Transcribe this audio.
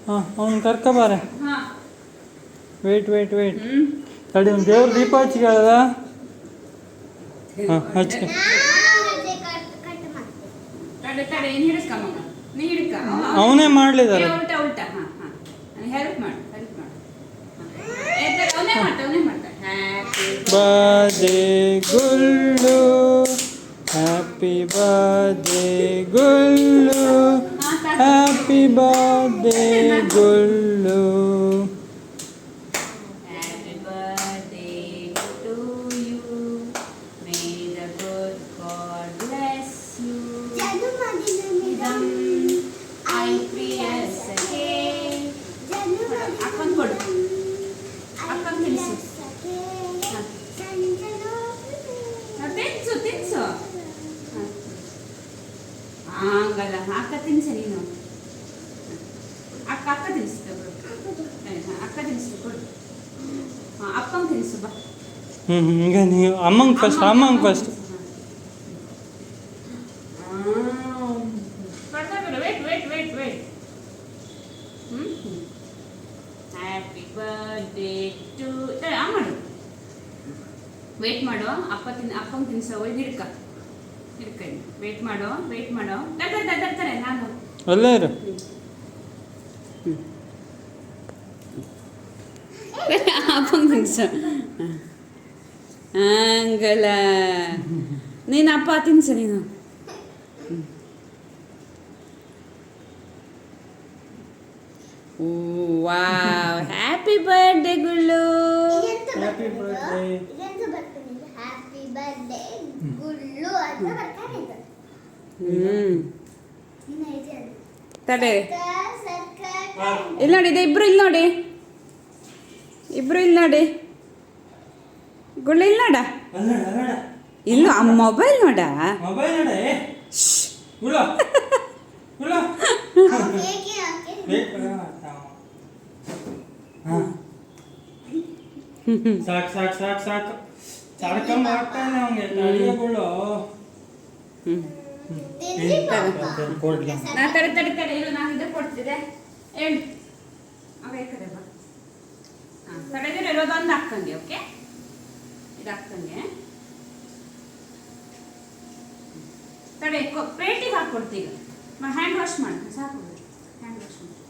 ಹಾಂ ಅವ್ನು ಕರ್ಕೊಬಾರೆ. ಹಾಂ ವೇಟ್ ತಡಿ, ಒಂದು ದೇವ್ರ ದೀಪ ಹಚ್ಚಿಗೆ ಅದ. ಹಾಂ ಹಚ್ಚಿ. ತಡೆ ಏನು ಹಿಡಿಸ್ಕಮ್ಮ, ನೀ ಹಿಡ್ಕ. ಅವನೇ ಮಾಡಲಿದ್ದಾರೆ. ಉಲ್ಟಾ ಉಲ್ಟಾ. ಹಾಂ ಹಾಂ ಹೆಲ್ಪ್ ಮಾಡು. ಅವನೇ ಮಾಡ್ತಾರೆ. Happy birthday Gullu, happy birthday Gullu, happy birthday Gullu. Happy birthday to you. May the good God bless you. Idam I priyasake. ಅಕ್ಕನ್ ಕೊಡು. ಅಕ್ಕನ್ ತಿನ್ಸು. ತಿನ್ಸು. ಹಂಗಲ್ಲ, ಅಕ್ಕ ತಿನ್ಸ ನೀನು. ಅಕ್ಕ ತಿನ್ನಿಸ್ತು ಬಿಡು. ಅಕ್ಕ ತಿನ್ನಿಸ್ತು ಕೊಡು. ಹಾಂ ಅಪ್ಪಂಗೆ ತಿನ್ನಿಸು ಬಾ. ಈಗ ನೀವು ಅಮ್ಮಂಗೆ first. Wait. Happy birthday to ಮಾಡು. ವೇಟ್ ಮಾಡು. ಅಪ್ಪಂಗೆ ತಿನ್ಸೋ. ಹಿಡ್ಕ. ವೇಟ್ ಮಾಡು. ತರ್ತಾರೆ ನಾನು. ಅಲ್ಲೇ ಇರು. ಅಪ್ಪಂಗೆ ತಿನ್ಸು. ಹಂಗಲ್ಲ, ನೀನು ಅಪ್ಪ ತಿನ್ಸು ನೀನು. Wow, happy birthday Gullu. Happy birthday. ತಡೆ, ಇಲ್ಲಿ ನೋಡಿ, ಇದೆ ಇಬ್ರು ಇಲ್ಲಿ ನೋಡಿ. ಗುಳ್ಳು ಇಲ್ಲಿ ನೋಡ. ಇಲ್ಲ, ಮೊಬೈಲ್ ನೋಡ. ಸಾಕು ತಡ್ಕೊಂಡ್ ಮಾಡ್ತಾನೆ ಅವನಿಗೆ. ತಡಿಯಗಳು ತಡೆ. ಇಲ್ಲ, ನಾನು ಇದು ಕೊಡ್ತಿದ್ದೆ. ಹೇಳಿ ಕಡೆ ಬಾ. ಹಾಂ, ತಡೆದಿರೋ ಇರೋದೊಂದು ಹಾಕ್ಕಂಗೆ. ಓಕೆ, ಇದು ಹಾಕ್ಕಂಗೆ. ತಡೆ, ಪ್ಲೇಟಿಗೆ ಹಾಕ್ಕೊಡ್ತೀಗ. ಹ್ಯಾಂಡ್ ವಾಶ್ ಮಾಡಿ ಸಾಕು. ಹ್ಯಾಂಡ್ ವಾಶ್ ಮಾಡಿ.